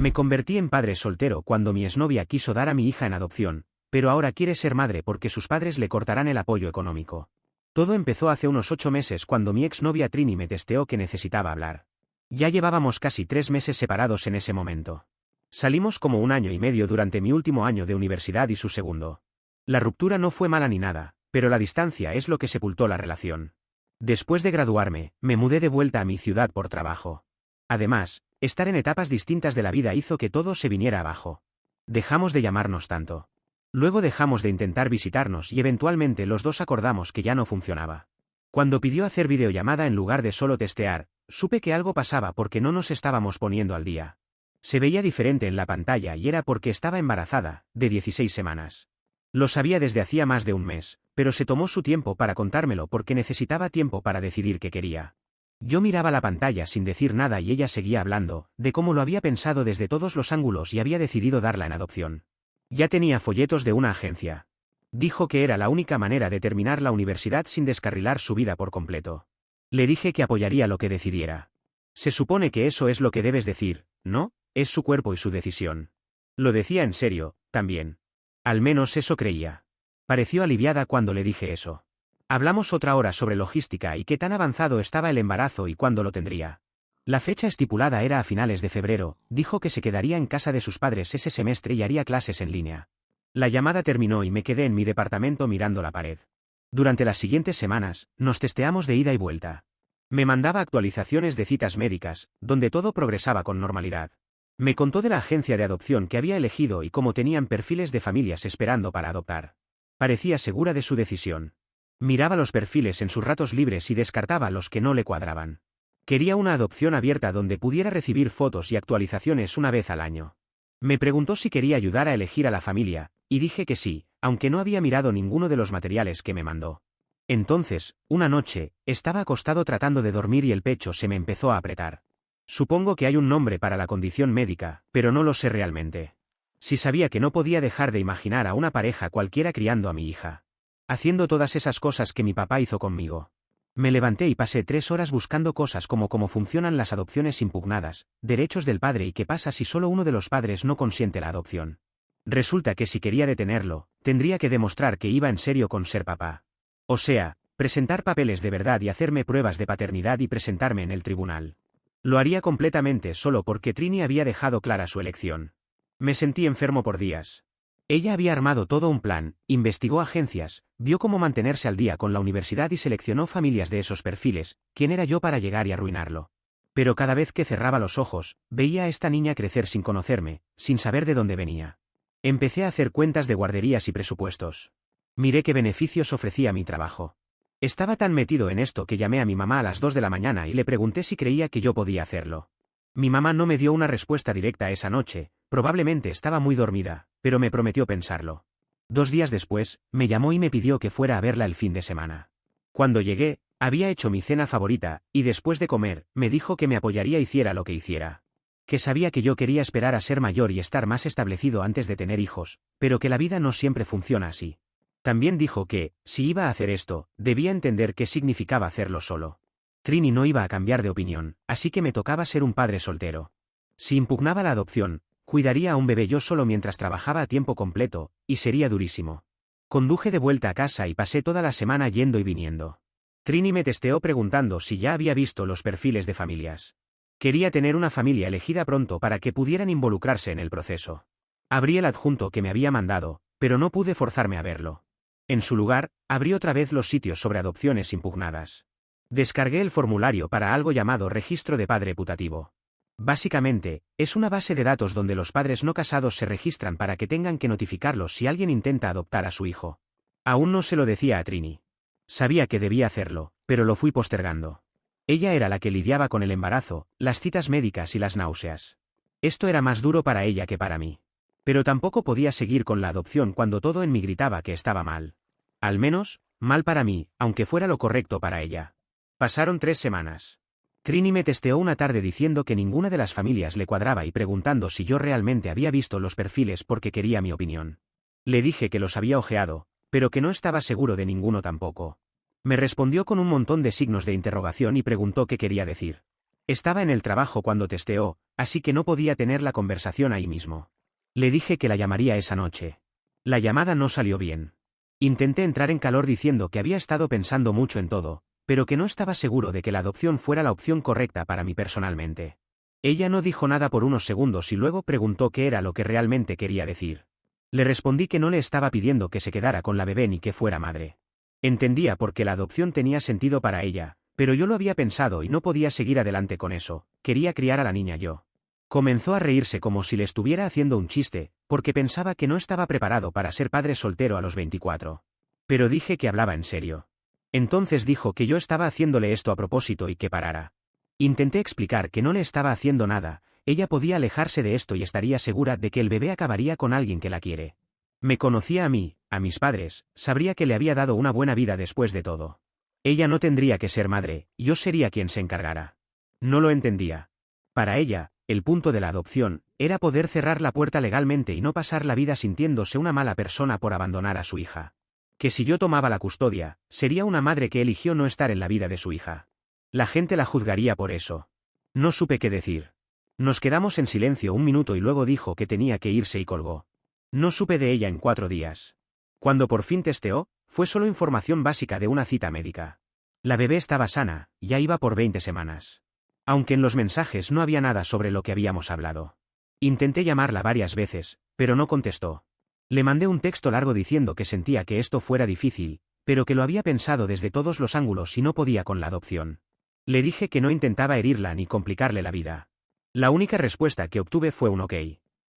Me convertí en padre soltero cuando mi exnovia quiso dar a mi hija en adopción, pero ahora quiere ser madre porque sus padres le cortarán el apoyo económico. Todo empezó hace unos 8 meses cuando mi exnovia Trini me testeó que necesitaba hablar. Ya llevábamos casi 3 meses separados en ese momento. Salimos como 1 año y medio durante mi último año de universidad y su segundo. La ruptura no fue mala ni nada, pero la distancia es lo que sepultó la relación. Después de graduarme, me mudé de vuelta a mi ciudad por trabajo. Además, estar en etapas distintas de la vida hizo que todo se viniera abajo. Dejamos de llamarnos tanto. Luego dejamos de intentar visitarnos y eventualmente los dos acordamos que ya no funcionaba. Cuando pidió hacer videollamada en lugar de solo testear, supe que algo pasaba porque no nos estábamos poniendo al día. Se veía diferente en la pantalla y era porque estaba embarazada, de 16 semanas. Lo sabía desde hacía más de un mes, pero se tomó su tiempo para contármelo porque necesitaba tiempo para decidir qué quería. Yo miraba la pantalla sin decir nada y ella seguía hablando, de cómo lo había pensado desde todos los ángulos y había decidido darla en adopción. Ya tenía folletos de una agencia. Dijo que era la única manera de terminar la universidad sin descarrilar su vida por completo. Le dije que apoyaría lo que decidiera. Se supone que eso es lo que debes decir, ¿no? Es su cuerpo y su decisión. Lo decía en serio, también. Al menos eso creía. Pareció aliviada cuando le dije eso. Hablamos otra hora sobre logística y qué tan avanzado estaba el embarazo y cuándo lo tendría. La fecha estipulada era a finales de febrero, dijo que se quedaría en casa de sus padres ese semestre y haría clases en línea. La llamada terminó y me quedé en mi departamento mirando la pared. Durante las siguientes semanas, nos testeamos de ida y vuelta. Me mandaba actualizaciones de citas médicas, donde todo progresaba con normalidad. Me contó de la agencia de adopción que había elegido y cómo tenían perfiles de familias esperando para adoptar. Parecía segura de su decisión. Miraba los perfiles en sus ratos libres y descartaba los que no le cuadraban. Quería una adopción abierta donde pudiera recibir fotos y actualizaciones una vez al año. Me preguntó si quería ayudar a elegir a la familia, y dije que sí, aunque no había mirado ninguno de los materiales que me mandó. Entonces, una noche, estaba acostado tratando de dormir y el pecho se me empezó a apretar. Supongo que hay un nombre para la condición médica, pero no lo sé realmente. Sí sabía que no podía dejar de imaginar a una pareja cualquiera criando a mi hija. Haciendo todas esas cosas que mi papá hizo conmigo. Me levanté y pasé 3 horas buscando cosas como cómo funcionan las adopciones impugnadas, derechos del padre y qué pasa si solo uno de los padres no consiente la adopción. Resulta que si quería detenerlo, tendría que demostrar que iba en serio con ser papá. O sea, presentar papeles de verdad y hacerme pruebas de paternidad y presentarme en el tribunal. Lo haría completamente solo porque Trini había dejado clara su elección. Me sentí enfermo por días. Ella había armado todo un plan, investigó agencias, vio cómo mantenerse al día con la universidad y seleccionó familias de esos perfiles. ¿Quién era yo para llegar y arruinarlo? Pero cada vez que cerraba los ojos, veía a esta niña crecer sin conocerme, sin saber de dónde venía. Empecé a hacer cuentas de guarderías y presupuestos. Miré qué beneficios ofrecía mi trabajo. Estaba tan metido en esto que llamé a mi mamá a las 2 de la mañana y le pregunté si creía que yo podía hacerlo. Mi mamá no me dio una respuesta directa esa noche, probablemente estaba muy dormida, pero me prometió pensarlo. 2 días después, me llamó y me pidió que fuera a verla el fin de semana. Cuando llegué, había hecho mi cena favorita, y después de comer, me dijo que me apoyaría hiciera lo que hiciera. Que sabía que yo quería esperar a ser mayor y estar más establecido antes de tener hijos, pero que la vida no siempre funciona así. También dijo que, si iba a hacer esto, debía entender qué significaba hacerlo solo. Trini no iba a cambiar de opinión, así que me tocaba ser un padre soltero. Si impugnaba la adopción, cuidaría a un bebé yo solo mientras trabajaba a tiempo completo, y sería durísimo. Conduje de vuelta a casa y pasé toda la semana yendo y viniendo. Trini me testeó preguntando si ya había visto los perfiles de familias. Quería tener una familia elegida pronto para que pudieran involucrarse en el proceso. Abrí el adjunto que me había mandado, pero no pude forzarme a verlo. En su lugar, abrí otra vez los sitios sobre adopciones impugnadas. Descargué el formulario para algo llamado Registro de Padre Putativo. Básicamente, es una base de datos donde los padres no casados se registran para que tengan que notificarlos si alguien intenta adoptar a su hijo. Aún no se lo decía a Trini. Sabía que debía hacerlo, pero lo fui postergando. Ella era la que lidiaba con el embarazo, las citas médicas y las náuseas. Esto era más duro para ella que para mí. Pero tampoco podía seguir con la adopción cuando todo en mí gritaba que estaba mal. Al menos, mal para mí, aunque fuera lo correcto para ella. Pasaron 3 semanas. Trini me testeó una tarde diciendo que ninguna de las familias le cuadraba y preguntando si yo realmente había visto los perfiles porque quería mi opinión. Le dije que los había ojeado, pero que no estaba seguro de ninguno tampoco. Me respondió con un montón de signos de interrogación y preguntó qué quería decir. Estaba en el trabajo cuando testeó, así que no podía tener la conversación ahí mismo. Le dije que la llamaría esa noche. La llamada no salió bien. Intenté entrar en calor diciendo que había estado pensando mucho en todo, pero que no estaba seguro de que la adopción fuera la opción correcta para mí personalmente. Ella no dijo nada por unos segundos y luego preguntó qué era lo que realmente quería decir. Le respondí que no le estaba pidiendo que se quedara con la bebé ni que fuera madre. Entendía por qué la adopción tenía sentido para ella, pero yo lo había pensado y no podía seguir adelante con eso, quería criar a la niña yo. Comenzó a reírse como si le estuviera haciendo un chiste, porque pensaba que no estaba preparado para ser padre soltero a los 24. Pero dije que hablaba en serio. Entonces dijo que yo estaba haciéndole esto a propósito y que parara. Intenté explicar que no le estaba haciendo nada, ella podía alejarse de esto y estaría segura de que el bebé acabaría con alguien que la quiere. Me conocía a mí, a mis padres, sabría que le había dado una buena vida después de todo. Ella no tendría que ser madre, yo sería quien se encargara. No lo entendía. Para ella, el punto de la adopción era poder cerrar la puerta legalmente y no pasar la vida sintiéndose una mala persona por abandonar a su hija. Que si yo tomaba la custodia, sería una madre que eligió no estar en la vida de su hija. La gente la juzgaría por eso. No supe qué decir. Nos quedamos en silencio un minuto y luego dijo que tenía que irse y colgó. No supe de ella en 4 días. Cuando por fin testeó, fue solo información básica de una cita médica. La bebé estaba sana, ya iba por 20 semanas. Aunque en los mensajes no había nada sobre lo que habíamos hablado. Intenté llamarla varias veces, pero no contestó. Le mandé un texto largo diciendo que sentía que esto fuera difícil, pero que lo había pensado desde todos los ángulos y no podía con la adopción. Le dije que no intentaba herirla ni complicarle la vida. La única respuesta que obtuve fue un ok.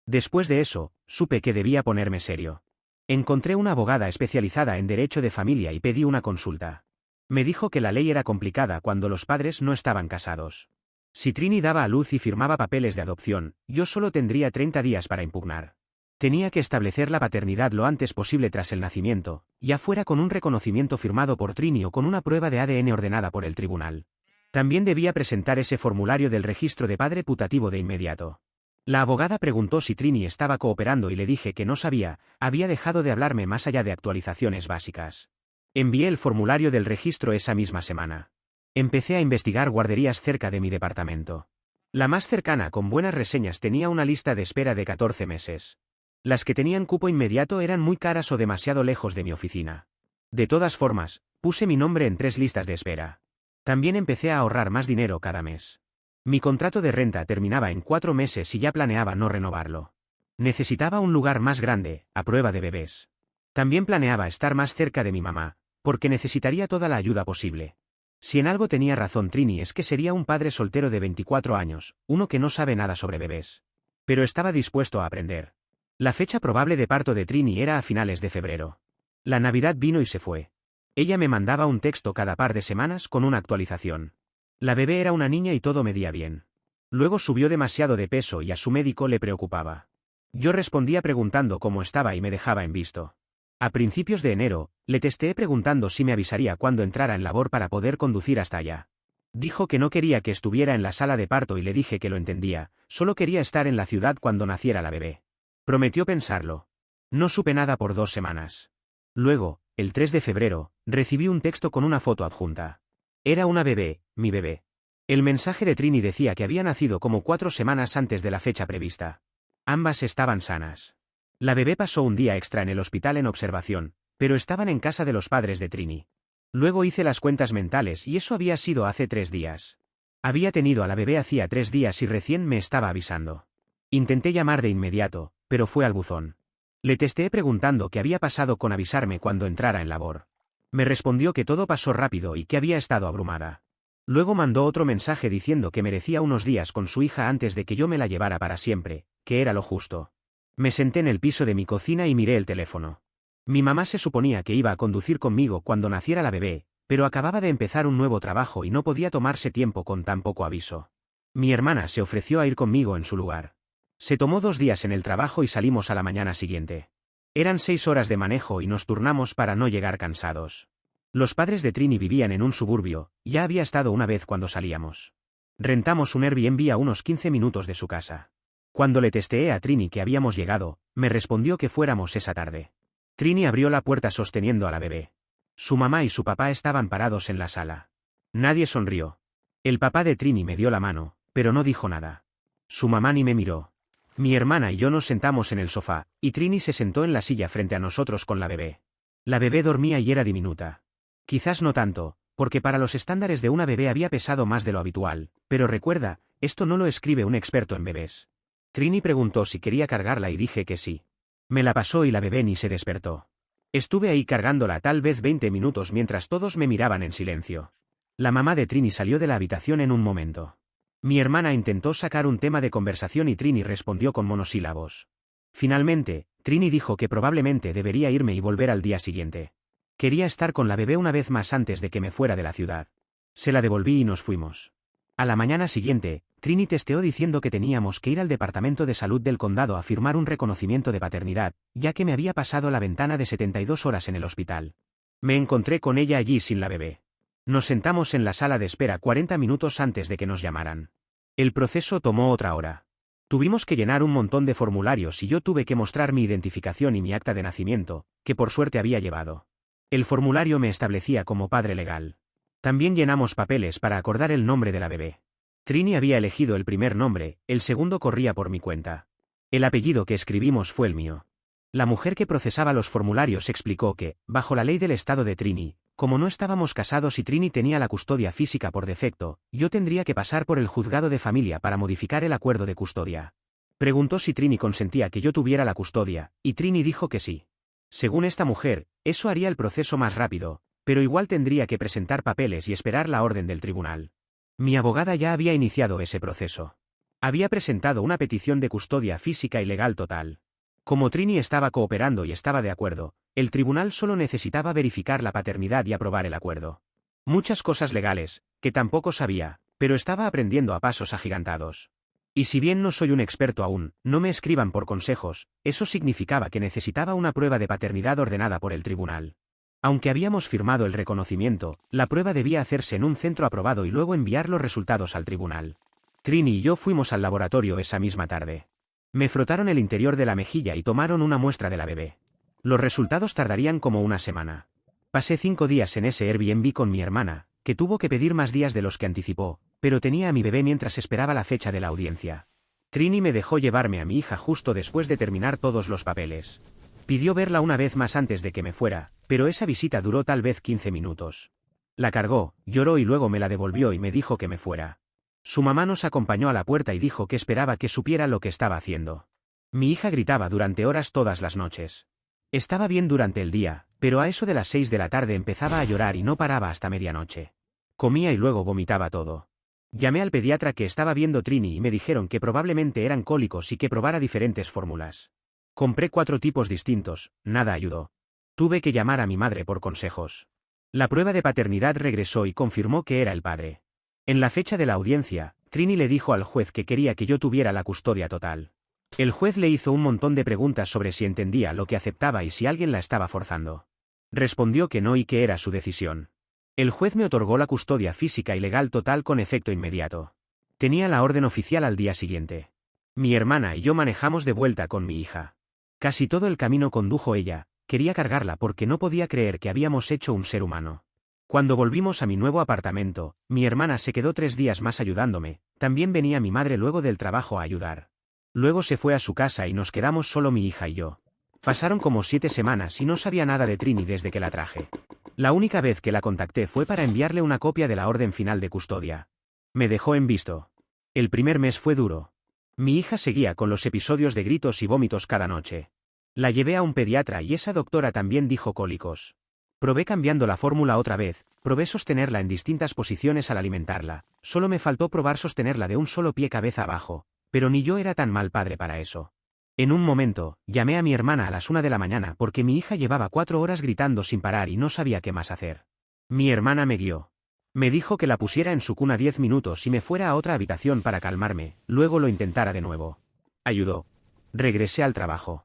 Después de eso, supe que debía ponerme serio. Encontré una abogada especializada en derecho de familia y pedí una consulta. Me dijo que la ley era complicada cuando los padres no estaban casados. Si Trini daba a luz y firmaba papeles de adopción, yo solo tendría 30 días para impugnar. Tenía que establecer la paternidad lo antes posible tras el nacimiento, ya fuera con un reconocimiento firmado por Trini o con una prueba de ADN ordenada por el tribunal. También debía presentar ese formulario del registro de padre putativo de inmediato. La abogada preguntó si Trini estaba cooperando y le dije que no sabía, había dejado de hablarme más allá de actualizaciones básicas. Envié el formulario del registro esa misma semana. Empecé a investigar guarderías cerca de mi departamento. La más cercana con buenas reseñas tenía una lista de espera de 14 meses. Las que tenían cupo inmediato eran muy caras o demasiado lejos de mi oficina. De todas formas, puse mi nombre en 3 listas de espera. También empecé a ahorrar más dinero cada mes. Mi contrato de renta terminaba en 4 meses y ya planeaba no renovarlo. Necesitaba un lugar más grande, a prueba de bebés. También planeaba estar más cerca de mi mamá, porque necesitaría toda la ayuda posible. Si en algo tenía razón Trini es que sería un padre soltero de 24 años, uno que no sabe nada sobre bebés. Pero estaba dispuesto a aprender. La fecha probable de parto de Trini era a finales de febrero. La Navidad vino y se fue. Ella me mandaba un texto cada par de semanas con una actualización. La bebé era una niña y todo medía bien. Luego subió demasiado de peso y a su médico le preocupaba. Yo respondía preguntando cómo estaba y me dejaba en visto. A principios de enero, le testeé preguntando si me avisaría cuando entrara en labor para poder conducir hasta allá. Dijo que no quería que estuviera en la sala de parto y le dije que lo entendía, solo quería estar en la ciudad cuando naciera la bebé. Prometió pensarlo. No supe nada por 2 semanas. Luego, el 3 de febrero, recibí un texto con una foto adjunta. Era una bebé, mi bebé. El mensaje de Trini decía que había nacido como 4 semanas antes de la fecha prevista. Ambas estaban sanas. La bebé pasó un día extra en el hospital en observación, pero estaban en casa de los padres de Trini. Luego hice las cuentas mentales y eso había sido hace 3 días. Había tenido a la bebé hacía 3 días y recién me estaba avisando. Intenté llamar de inmediato, pero fue al buzón. Le testeé preguntando qué había pasado con avisarme cuando entrara en labor. Me respondió que todo pasó rápido y que había estado abrumada. Luego mandó otro mensaje diciendo que merecía unos días con su hija antes de que yo me la llevara para siempre, que era lo justo. Me senté en el piso de mi cocina y miré el teléfono. Mi mamá se suponía que iba a conducir conmigo cuando naciera la bebé, pero acababa de empezar un nuevo trabajo y no podía tomarse tiempo con tan poco aviso. Mi hermana se ofreció a ir conmigo en su lugar. Se tomó 2 días en el trabajo y salimos a la mañana siguiente. Eran 6 horas de manejo y nos turnamos para no llegar cansados. Los padres de Trini vivían en un suburbio, ya había estado una vez cuando salíamos. Rentamos un Airbnb a unos 15 minutos de su casa. Cuando le testeé a Trini que habíamos llegado, me respondió que fuéramos esa tarde. Trini abrió la puerta sosteniendo a la bebé. Su mamá y su papá estaban parados en la sala. Nadie sonrió. El papá de Trini me dio la mano, pero no dijo nada. Su mamá ni me miró. Mi hermana y yo nos sentamos en el sofá, y Trini se sentó en la silla frente a nosotros con la bebé. La bebé dormía y era diminuta. Quizás no tanto, porque para los estándares de una bebé había pesado más de lo habitual, pero recuerda, esto no lo escribe un experto en bebés. Trini preguntó si quería cargarla y dije que sí. Me la pasó y la bebé ni se despertó. Estuve ahí cargándola tal vez 20 minutos mientras todos me miraban en silencio. La mamá de Trini salió de la habitación en un momento. Mi hermana intentó sacar un tema de conversación y Trini respondió con monosílabos. Finalmente, Trini dijo que probablemente debería irme y volver al día siguiente. Quería estar con la bebé una vez más antes de que me fuera de la ciudad. Se la devolví y nos fuimos. A la mañana siguiente, Trini testeó diciendo que teníamos que ir al departamento de salud del condado a firmar un reconocimiento de paternidad, ya que me había pasado la ventana de 72 horas en el hospital. Me encontré con ella allí sin la bebé. Nos sentamos en la sala de espera 40 minutos antes de que nos llamaran. El proceso tomó otra hora. Tuvimos que llenar un montón de formularios y yo tuve que mostrar mi identificación y mi acta de nacimiento, que por suerte había llevado. El formulario me establecía como padre legal. También llenamos papeles para acordar el nombre de la bebé. Trini había elegido el primer nombre, el segundo corría por mi cuenta. El apellido que escribimos fue el mío. La mujer que procesaba los formularios explicó que, bajo la ley del estado de Trini, como no estábamos casados y Trini tenía la custodia física por defecto, yo tendría que pasar por el juzgado de familia para modificar el acuerdo de custodia. Preguntó si Trini consentía que yo tuviera la custodia, y Trini dijo que sí. Según esta mujer, eso haría el proceso más rápido, pero igual tendría que presentar papeles y esperar la orden del tribunal. Mi abogada ya había iniciado ese proceso. Había presentado una petición de custodia física y legal total. Como Trini estaba cooperando y estaba de acuerdo, el tribunal solo necesitaba verificar la paternidad y aprobar el acuerdo. Muchas cosas legales, que tampoco sabía, pero estaba aprendiendo a pasos agigantados. Y si bien no soy un experto aún, no me escriban por consejos, eso significaba que necesitaba una prueba de paternidad ordenada por el tribunal. Aunque habíamos firmado el reconocimiento, la prueba debía hacerse en un centro aprobado y luego enviar los resultados al tribunal. Trini y yo fuimos al laboratorio esa misma tarde. Me frotaron el interior de la mejilla y tomaron una muestra de la bebé. Los resultados tardarían como una semana. Pasé 5 días en ese Airbnb con mi hermana, que tuvo que pedir más días de los que anticipó, pero tenía a mi bebé mientras esperaba la fecha de la audiencia. Trini me dejó llevarme a mi hija justo después de terminar todos los papeles. Pidió verla una vez más antes de que me fuera, pero esa visita duró tal vez 15 minutos. La cargó, lloró y luego me la devolvió y me dijo que me fuera. Su mamá nos acompañó a la puerta y dijo que esperaba que supiera lo que estaba haciendo. Mi hija gritaba durante horas todas las noches. Estaba bien durante el día, pero a eso de las 6 de la tarde empezaba a llorar y no paraba hasta medianoche. Comía y luego vomitaba todo. Llamé al pediatra que estaba viendo Trini y me dijeron que probablemente eran cólicos y que probara diferentes fórmulas. Compré 4 tipos distintos, nada ayudó. Tuve que llamar a mi madre por consejos. La prueba de paternidad regresó y confirmó que era el padre. En la fecha de la audiencia, Trini le dijo al juez que quería que yo tuviera la custodia total. El juez le hizo un montón de preguntas sobre si entendía lo que aceptaba y si alguien la estaba forzando. Respondió que no y que era su decisión. El juez me otorgó la custodia física y legal total con efecto inmediato. Tenía la orden oficial al día siguiente. Mi hermana y yo manejamos de vuelta con mi hija. Casi todo el camino condujo ella, quería cargarla porque no podía creer que habíamos hecho un ser humano. Cuando volvimos a mi nuevo apartamento, mi hermana se quedó 3 días más ayudándome, también venía mi madre luego del trabajo a ayudar. Luego se fue a su casa y nos quedamos solo mi hija y yo. Pasaron como 7 semanas y no sabía nada de Trini desde que la traje. La única vez que la contacté fue para enviarle una copia de la orden final de custodia. Me dejó en visto. El primer mes fue duro. Mi hija seguía con los episodios de gritos y vómitos cada noche. La llevé a un pediatra y esa doctora también dijo cólicos. Probé cambiando la fórmula otra vez, probé sostenerla en distintas posiciones al alimentarla, solo me faltó probar sostenerla de un solo pie cabeza abajo, pero ni yo era tan mal padre para eso. En un momento, llamé a mi hermana a las 1 de la mañana porque mi hija llevaba 4 horas gritando sin parar y no sabía qué más hacer. Mi hermana me guió. Me dijo que la pusiera en su cuna 10 minutos y me fuera a otra habitación para calmarme, luego lo intentara de nuevo. Ayudó. Regresé al trabajo.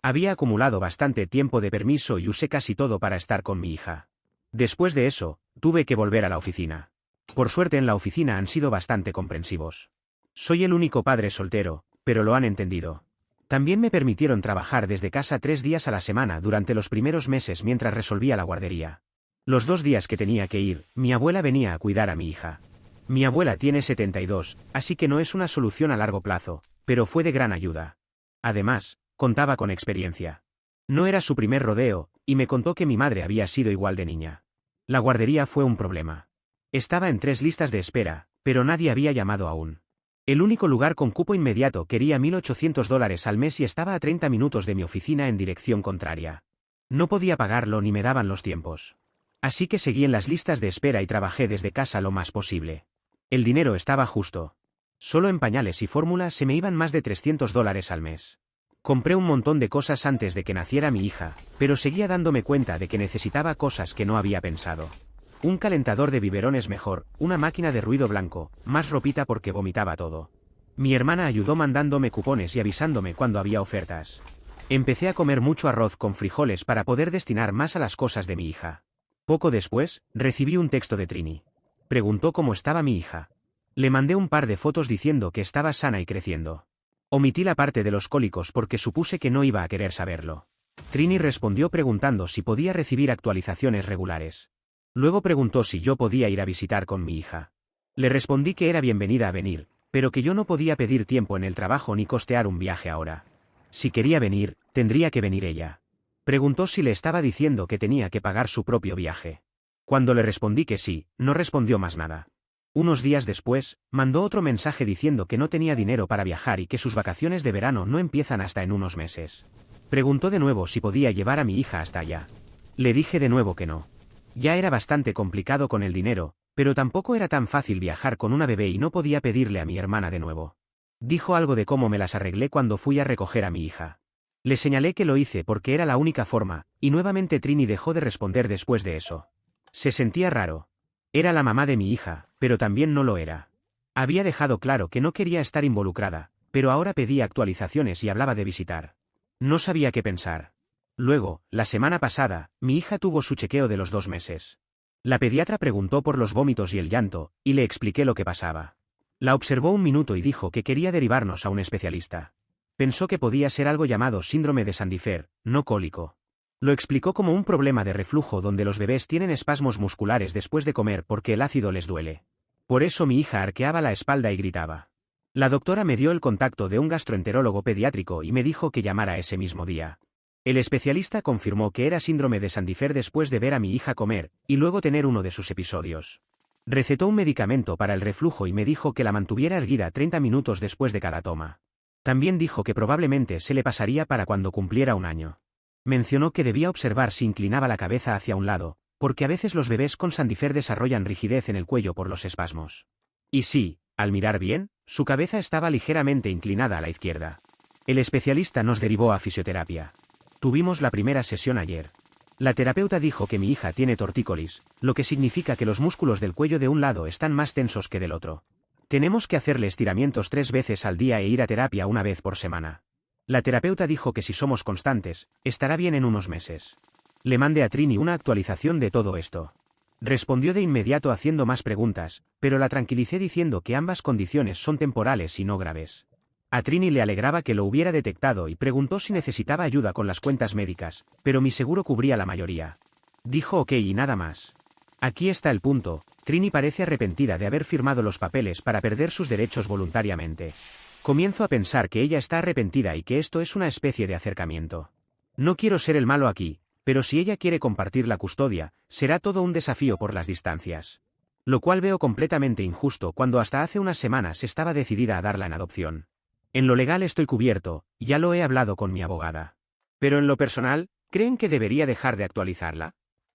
Había acumulado bastante tiempo de permiso y usé casi todo para estar con mi hija. Después de eso, tuve que volver a la oficina. Por suerte en la oficina han sido bastante comprensivos. Soy el único padre soltero, pero lo han entendido. También me permitieron trabajar desde casa 3 días a la semana durante los primeros meses mientras resolvía la guardería. Los 2 días que tenía que ir, mi abuela venía a cuidar a mi hija. Mi abuela tiene 72, así que no es una solución a largo plazo, pero fue de gran ayuda. Además, contaba con experiencia. No era su primer rodeo, y me contó que mi madre había sido igual de niña. La guardería fue un problema. Estaba en 3 listas de espera, pero nadie había llamado aún. El único lugar con cupo inmediato quería $1.800 al mes y estaba a 30 minutos de mi oficina en dirección contraria. No podía pagarlo ni me daban los tiempos. Así que seguí en las listas de espera y trabajé desde casa lo más posible. El dinero estaba justo. Solo en pañales y fórmulas se me iban más de $300 al mes. Compré un montón de cosas antes de que naciera mi hija, pero seguía dándome cuenta de que necesitaba cosas que no había pensado. Un calentador de biberones mejor, una máquina de ruido blanco, más ropita porque vomitaba todo. Mi hermana ayudó mandándome cupones y avisándome cuando había ofertas. Empecé a comer mucho arroz con frijoles para poder destinar más a las cosas de mi hija. Poco después, recibí un texto de Trini. Preguntó cómo estaba mi hija. Le mandé un par de fotos diciendo que estaba sana y creciendo. Omití la parte de los cólicos porque supuse que no iba a querer saberlo. Trini respondió preguntando si podía recibir actualizaciones regulares. Luego preguntó si yo podía ir a visitar con mi hija. Le respondí que era bienvenida a venir, pero que yo no podía pedir tiempo en el trabajo ni costear un viaje ahora. Si quería venir, tendría que venir ella. Preguntó si le estaba diciendo que tenía que pagar su propio viaje. Cuando le respondí que sí, no respondió más nada. Unos días después, mandó otro mensaje diciendo que no tenía dinero para viajar y que sus vacaciones de verano no empiezan hasta en unos meses. Preguntó de nuevo si podía llevar a mi hija hasta allá. Le dije de nuevo que no. Ya era bastante complicado con el dinero, pero tampoco era tan fácil viajar con una bebé y no podía pedirle a mi hermana de nuevo. Dijo algo de cómo me las arreglé cuando fui a recoger a mi hija. Le señalé que lo hice porque era la única forma, y nuevamente Trini dejó de responder después de eso. Se sentía raro. Era la mamá de mi hija, pero también no lo era. Había dejado claro que no quería estar involucrada, pero ahora pedía actualizaciones y hablaba de visitar. No sabía qué pensar. Luego, la semana pasada, mi hija tuvo su chequeo de los 2 meses. La pediatra preguntó por los vómitos y el llanto, y le expliqué lo que pasaba. La observó un minuto y dijo que quería derivarnos a un especialista. Pensó que podía ser algo llamado síndrome de Sandifer, no cólico. Lo explicó como un problema de reflujo donde los bebés tienen espasmos musculares después de comer porque el ácido les duele. Por eso mi hija arqueaba la espalda y gritaba. La doctora me dio el contacto de un gastroenterólogo pediátrico y me dijo que llamara ese mismo día. El especialista confirmó que era síndrome de Sandifer después de ver a mi hija comer, y luego tener uno de sus episodios. Recetó un medicamento para el reflujo y me dijo que la mantuviera erguida 30 minutos después de cada toma. También dijo que probablemente se le pasaría para cuando cumpliera 1 año. Mencionó que debía observar si inclinaba la cabeza hacia un lado, porque a veces los bebés con Sandifer desarrollan rigidez en el cuello por los espasmos. Y sí, al mirar bien, su cabeza estaba ligeramente inclinada a la izquierda. El especialista nos derivó a fisioterapia. Tuvimos la primera sesión ayer. La terapeuta dijo que mi hija tiene tortícolis, lo que significa que los músculos del cuello de un lado están más tensos que del otro. Tenemos que hacerle estiramientos 3 veces al día e ir a terapia 1 vez por semana. La terapeuta dijo que si somos constantes, estará bien en unos meses. Le mandé a Trini una actualización de todo esto. Respondió de inmediato haciendo más preguntas, pero la tranquilicé diciendo que ambas condiciones son temporales y no graves. A Trini le alegraba que lo hubiera detectado y preguntó si necesitaba ayuda con las cuentas médicas, pero mi seguro cubría la mayoría. Dijo ok y nada más. Aquí está el punto, Trini parece arrepentida de haber firmado los papeles para perder sus derechos voluntariamente. Comienzo a pensar que ella está arrepentida y que esto es una especie de acercamiento. No quiero ser el malo aquí, pero si ella quiere compartir la custodia, será todo un desafío por las distancias. Lo cual veo completamente injusto cuando hasta hace unas semanas estaba decidida a darla en adopción. En lo legal estoy cubierto, ya lo he hablado con mi abogada. Pero en lo personal, ¿creen que debería dejar de actualizarla?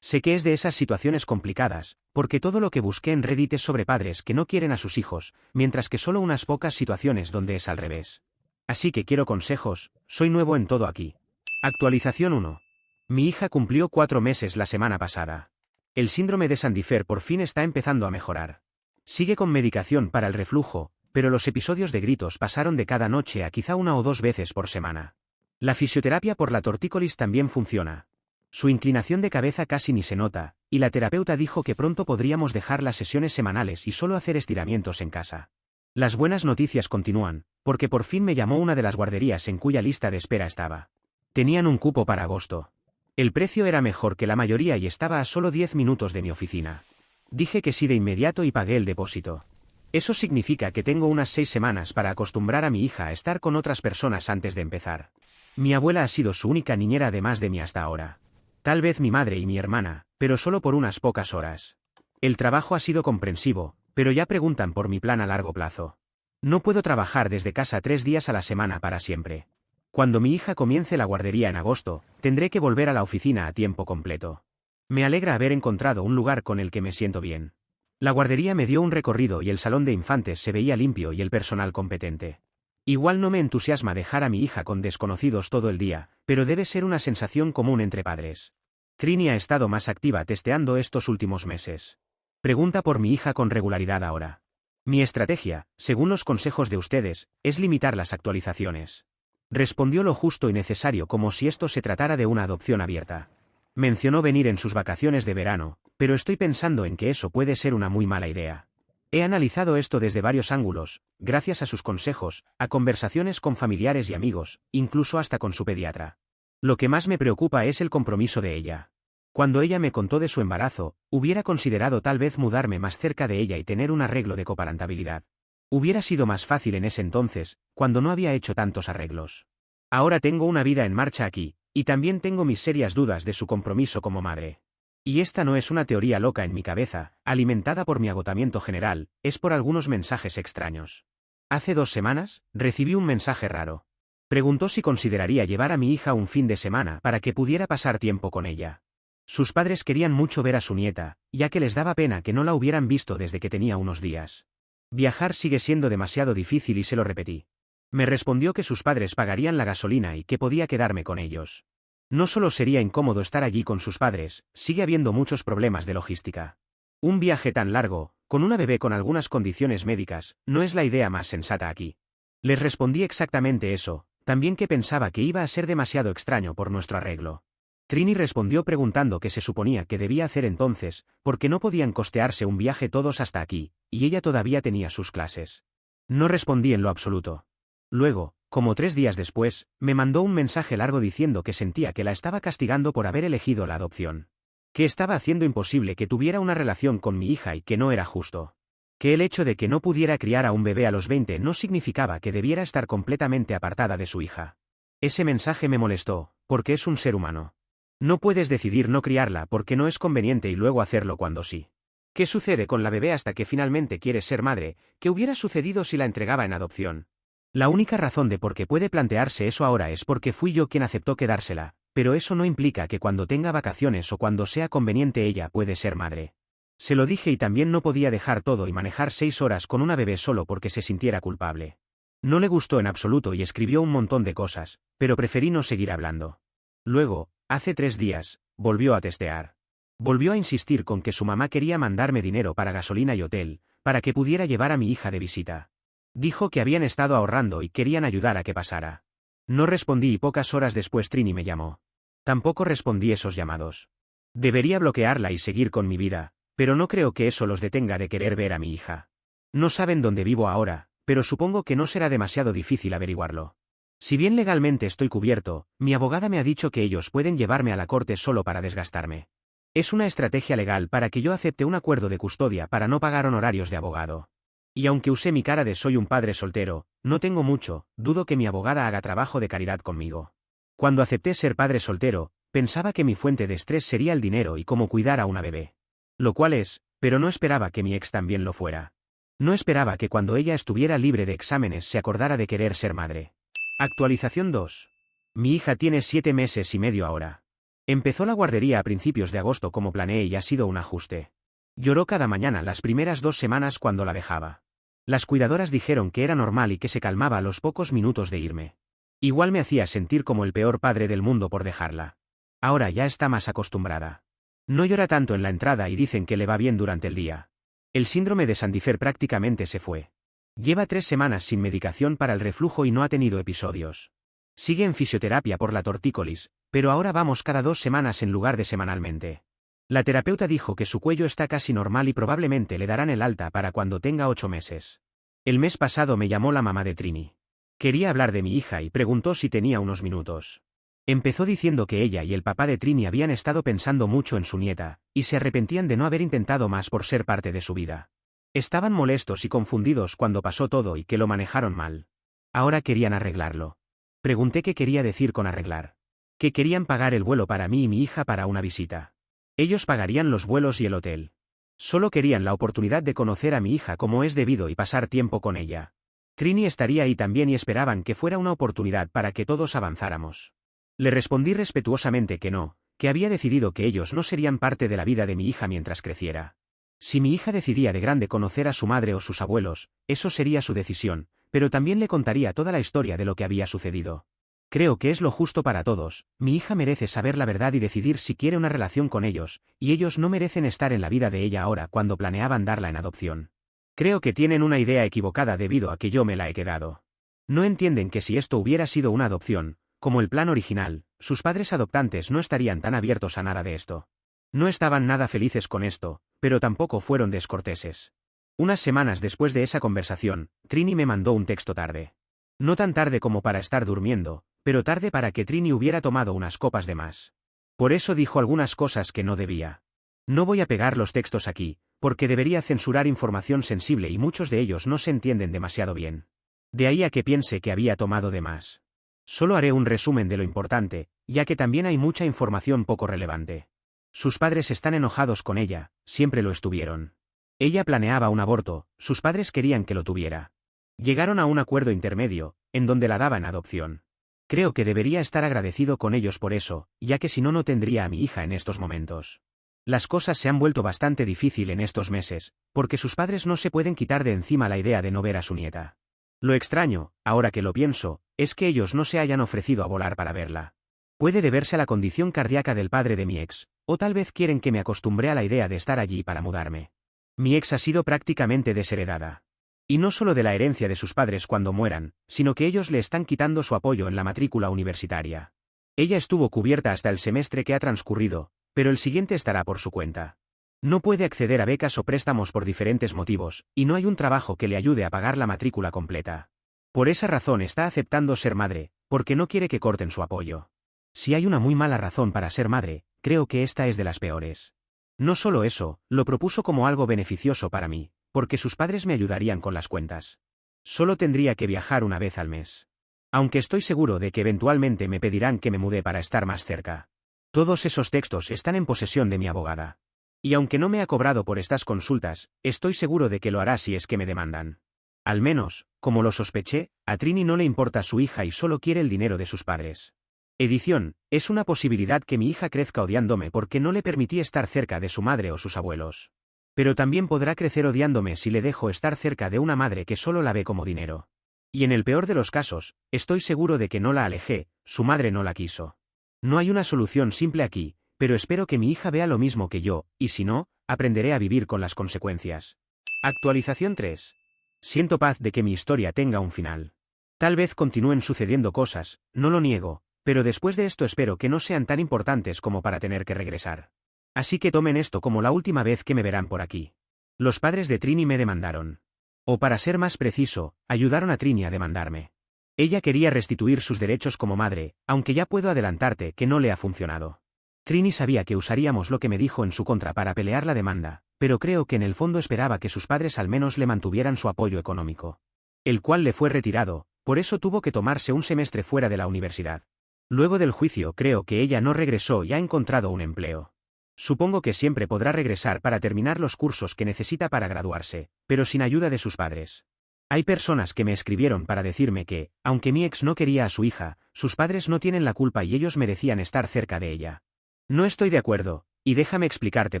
Sé que es de esas situaciones complicadas, porque todo lo que busqué en Reddit es sobre padres que no quieren a sus hijos, mientras que solo unas pocas situaciones donde es al revés. Así que quiero consejos, soy nuevo en todo aquí. Actualización 1. Mi hija cumplió 4 meses la semana pasada. El síndrome de Sandifer por fin está empezando a mejorar. Sigue con medicación para el reflujo, pero los episodios de gritos pasaron de cada noche a quizá 1 o 2 veces por semana. La fisioterapia por la tortícolis también funciona. Su inclinación de cabeza casi ni se nota, y la terapeuta dijo que pronto podríamos dejar las sesiones semanales y solo hacer estiramientos en casa. Las buenas noticias continúan, porque por fin me llamó una de las guarderías en cuya lista de espera estaba. Tenían un cupo para agosto. El precio era mejor que la mayoría y estaba a solo 10 minutos de mi oficina. Dije que sí de inmediato y pagué el depósito. Eso significa que tengo unas 6 semanas para acostumbrar a mi hija a estar con otras personas antes de empezar. Mi abuela ha sido su única niñera además de mí hasta ahora. Tal vez mi madre y mi hermana, pero solo por unas pocas horas. El trabajo ha sido comprensivo, pero ya preguntan por mi plan a largo plazo. No puedo trabajar desde casa 3 días a la semana para siempre. Cuando mi hija comience la guardería en agosto, tendré que volver a la oficina a tiempo completo. Me alegra haber encontrado un lugar con el que me siento bien. La guardería me dio un recorrido y el salón de infantes se veía limpio y el personal competente. Igual no me entusiasma dejar a mi hija con desconocidos todo el día, pero debe ser una sensación común entre padres. Trini ha estado más activa testeando estos últimos meses. Pregunta por mi hija con regularidad ahora. Mi estrategia, según los consejos de ustedes, es limitar las actualizaciones. Respondió lo justo y necesario como si esto se tratara de una adopción abierta. Mencionó venir en sus vacaciones de verano, pero estoy pensando en que eso puede ser una muy mala idea. He analizado esto desde varios ángulos, gracias a sus consejos, a conversaciones con familiares y amigos, incluso hasta con su pediatra. Lo que más me preocupa es el compromiso de ella. Cuando ella me contó de su embarazo, hubiera considerado tal vez mudarme más cerca de ella y tener un arreglo de coparentabilidad. Hubiera sido más fácil en ese entonces, cuando no había hecho tantos arreglos. Ahora tengo una vida en marcha aquí, y también tengo mis serias dudas de su compromiso como madre. Y esta no es una teoría loca en mi cabeza, alimentada por mi agotamiento general, es por algunos mensajes extraños. Hace 2 semanas, recibí un mensaje raro. Preguntó si consideraría llevar a mi hija un fin de semana para que pudiera pasar tiempo con ella. Sus padres querían mucho ver a su nieta, ya que les daba pena que no la hubieran visto desde que tenía unos días. Viajar sigue siendo demasiado difícil y se lo repetí. Me respondió que sus padres pagarían la gasolina y que podía quedarme con ellos. No solo sería incómodo estar allí con sus padres, sigue habiendo muchos problemas de logística. Un viaje tan largo, con una bebé con algunas condiciones médicas, no es la idea más sensata aquí. Les respondí exactamente eso, también que pensaba que iba a ser demasiado extraño por nuestro arreglo. Trini respondió preguntando qué se suponía que debía hacer entonces, porque no podían costearse un viaje todos hasta aquí, y ella todavía tenía sus clases. No respondí en lo absoluto. Luego, como 3 días después, me mandó un mensaje largo diciendo que sentía que la estaba castigando por haber elegido la adopción. Que estaba haciendo imposible que tuviera una relación con mi hija y que no era justo. Que el hecho de que no pudiera criar a un bebé a los 20 no significaba que debiera estar completamente apartada de su hija. Ese mensaje me molestó, porque es un ser humano. No puedes decidir no criarla porque no es conveniente y luego hacerlo cuando sí. ¿Qué sucede con la bebé hasta que finalmente quieres ser madre? ¿Qué hubiera sucedido si la entregaba en adopción? La única razón de por qué puede plantearse eso ahora es porque fui yo quien aceptó quedársela, pero eso no implica que cuando tenga vacaciones o cuando sea conveniente ella puede ser madre. Se lo dije y también no podía dejar todo y manejar 6 horas con una bebé solo porque se sintiera culpable. No le gustó en absoluto y escribió un montón de cosas, pero preferí no seguir hablando. Luego, hace 3 días, volvió a testear. Volvió a insistir con que su mamá quería mandarme dinero para gasolina y hotel, para que pudiera llevar a mi hija de visita. Dijo que habían estado ahorrando y querían ayudar a que pasara. No respondí y pocas horas después Trini me llamó. Tampoco respondí esos llamados. Debería bloquearla y seguir con mi vida, pero no creo que eso los detenga de querer ver a mi hija. No saben dónde vivo ahora, pero supongo que no será demasiado difícil averiguarlo. Si bien legalmente estoy cubierto, mi abogada me ha dicho que ellos pueden llevarme a la corte solo para desgastarme. Es una estrategia legal para que yo acepte un acuerdo de custodia para no pagar honorarios de abogado. Y aunque usé mi cara de soy un padre soltero, no tengo mucho, dudo que mi abogada haga trabajo de caridad conmigo. Cuando acepté ser padre soltero, pensaba que mi fuente de estrés sería el dinero y cómo cuidar a una bebé. Lo cual es, pero no esperaba que mi ex también lo fuera. No esperaba que cuando ella estuviera libre de exámenes se acordara de querer ser madre. Actualización 2. Mi hija tiene 7 meses y medio ahora. Empezó la guardería a principios de agosto como planeé y ha sido un ajuste. Lloró cada mañana las primeras 2 semanas cuando la dejaba. Las cuidadoras dijeron que era normal y que se calmaba a los pocos minutos de irme. Igual me hacía sentir como el peor padre del mundo por dejarla. Ahora ya está más acostumbrada. No llora tanto en la entrada y dicen que le va bien durante el día. El síndrome de Sandifer prácticamente se fue. Lleva 3 semanas sin medicación para el reflujo y no ha tenido episodios. Sigue en fisioterapia por la tortícolis, pero ahora vamos cada 2 semanas en lugar de semanalmente. La terapeuta dijo que su cuello está casi normal y probablemente le darán el alta para cuando tenga 8 meses. El mes pasado me llamó la mamá de Trini. Quería hablar de mi hija y preguntó si tenía unos minutos. Empezó diciendo que ella y el papá de Trini habían estado pensando mucho en su nieta, y se arrepentían de no haber intentado más por ser parte de su vida. Estaban molestos y confundidos cuando pasó todo y que lo manejaron mal. Ahora querían arreglarlo. Pregunté qué quería decir con arreglar. Que querían pagar el vuelo para mí y mi hija para una visita. Ellos pagarían los vuelos y el hotel. Solo querían la oportunidad de conocer a mi hija como es debido y pasar tiempo con ella. Trini estaría ahí también y esperaban que fuera una oportunidad para que todos avanzáramos. Le respondí respetuosamente que no, que había decidido que ellos no serían parte de la vida de mi hija mientras creciera. Si mi hija decidía de grande conocer a su madre o sus abuelos, eso sería su decisión, pero también le contaría toda la historia de lo que había sucedido. Creo que es lo justo para todos, mi hija merece saber la verdad y decidir si quiere una relación con ellos, y ellos no merecen estar en la vida de ella ahora cuando planeaban darla en adopción. Creo que tienen una idea equivocada debido a que yo me la he quedado. No entienden que si esto hubiera sido una adopción, como el plan original, sus padres adoptantes no estarían tan abiertos a nada de esto. No estaban nada felices con esto, pero tampoco fueron descorteses. Unas semanas después de esa conversación, Trini me mandó un texto tarde. No tan tarde como para estar durmiendo, pero tarde para que Trini hubiera tomado unas copas de más. Por eso dijo algunas cosas que no debía. No voy a pegar los textos aquí, porque debería censurar información sensible y muchos de ellos no se entienden demasiado bien. De ahí a que piense que había tomado de más. Solo haré un resumen de lo importante, ya que también hay mucha información poco relevante. Sus padres están enojados con ella, siempre lo estuvieron. Ella planeaba un aborto, sus padres querían que lo tuviera. Llegaron a un acuerdo intermedio, en donde la daba en adopción. Creo que debería estar agradecido con ellos por eso, ya que si no, no tendría a mi hija en estos momentos. Las cosas se han vuelto bastante difícil en estos meses, porque sus padres no se pueden quitar de encima la idea de no ver a su nieta. Lo extraño, ahora que lo pienso, es que ellos no se hayan ofrecido a volar para verla. Puede deberse a la condición cardíaca del padre de mi ex, o tal vez quieren que me acostumbre a la idea de estar allí para mudarme. Mi ex ha sido prácticamente desheredada. Y no solo de la herencia de sus padres cuando mueran, sino que ellos le están quitando su apoyo en la matrícula universitaria. Ella estuvo cubierta hasta el semestre que ha transcurrido, pero el siguiente estará por su cuenta. No puede acceder a becas o préstamos por diferentes motivos, y no hay un trabajo que le ayude a pagar la matrícula completa. Por esa razón está aceptando ser madre, porque no quiere que corten su apoyo. Si hay una muy mala razón para ser madre, creo que esta es de las peores. No solo eso, lo propuso como algo beneficioso para mí, porque sus padres me ayudarían con las cuentas. Solo tendría que viajar una vez al mes. Aunque estoy seguro de que eventualmente me pedirán que me mude para estar más cerca. Todos esos textos están en posesión de mi abogada. Y aunque no me ha cobrado por estas consultas, estoy seguro de que lo hará si es que me demandan. Al menos, como lo sospeché, a Trini no le importa su hija y solo quiere el dinero de sus padres. Edición, es una posibilidad que mi hija crezca odiándome porque no le permití estar cerca de su madre o sus abuelos. Pero también podrá crecer odiándome si le dejo estar cerca de una madre que solo la ve como dinero. Y en el peor de los casos, estoy seguro de que no la alejé, su madre no la quiso. No hay una solución simple aquí, pero espero que mi hija vea lo mismo que yo, y si no, aprenderé a vivir con las consecuencias. Actualización 3. Siento paz de que mi historia tenga un final. Tal vez continúen sucediendo cosas, no lo niego, pero después de esto espero que no sean tan importantes como para tener que regresar. Así que tomen esto como la última vez que me verán por aquí. Los padres de Trini me demandaron. O para ser más preciso, ayudaron a Trini a demandarme. Ella quería restituir sus derechos como madre, aunque ya puedo adelantarte que no le ha funcionado. Trini sabía que usaríamos lo que me dijo en su contra para pelear la demanda, pero creo que en el fondo esperaba que sus padres al menos le mantuvieran su apoyo económico. El cual le fue retirado, por eso tuvo que tomarse un semestre fuera de la universidad. Luego del juicio creo que ella no regresó y ha encontrado un empleo. Supongo que siempre podrá regresar para terminar los cursos que necesita para graduarse, pero sin ayuda de sus padres. Hay personas que me escribieron para decirme que, aunque mi ex no quería a su hija, sus padres no tienen la culpa y ellos merecían estar cerca de ella. No estoy de acuerdo, y déjame explicarte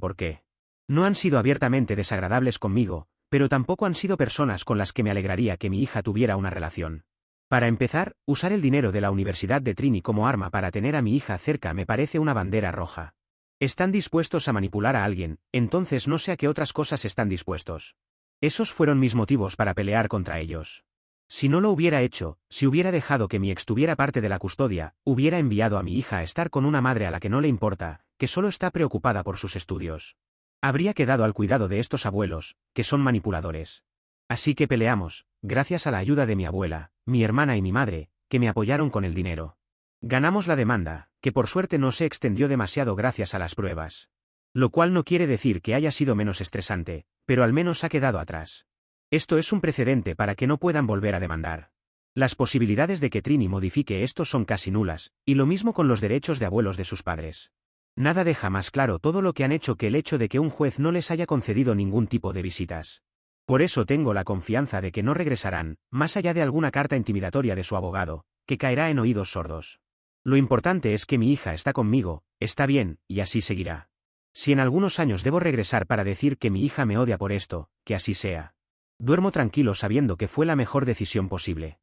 por qué. No han sido abiertamente desagradables conmigo, pero tampoco han sido personas con las que me alegraría que mi hija tuviera una relación. Para empezar, usar el dinero de la Universidad de Trini como arma para tener a mi hija cerca me parece una bandera roja. Están dispuestos a manipular a alguien, entonces no sé a qué otras cosas están dispuestos. Esos fueron mis motivos para pelear contra ellos. Si no lo hubiera hecho, si hubiera dejado que mi ex tuviera parte de la custodia, hubiera enviado a mi hija a estar con una madre a la que no le importa, que solo está preocupada por sus estudios. Habría quedado al cuidado de estos abuelos, que son manipuladores. Así que peleamos, gracias a la ayuda de mi abuela, mi hermana y mi madre, que me apoyaron con el dinero. Ganamos la demanda, que por suerte no se extendió demasiado gracias a las pruebas. Lo cual no quiere decir que haya sido menos estresante, pero al menos ha quedado atrás. Esto es un precedente para que no puedan volver a demandar. Las posibilidades de que Trini modifique esto son casi nulas, y lo mismo con los derechos de abuelos de sus padres. Nada deja más claro todo lo que han hecho que el hecho de que un juez no les haya concedido ningún tipo de visitas. Por eso tengo la confianza de que no regresarán, más allá de alguna carta intimidatoria de su abogado, que caerá en oídos sordos. Lo importante es que mi hija está conmigo, está bien, y así seguirá. Si en algunos años debo regresar para decir que mi hija me odia por esto, que así sea. Duermo tranquilo sabiendo que fue la mejor decisión posible.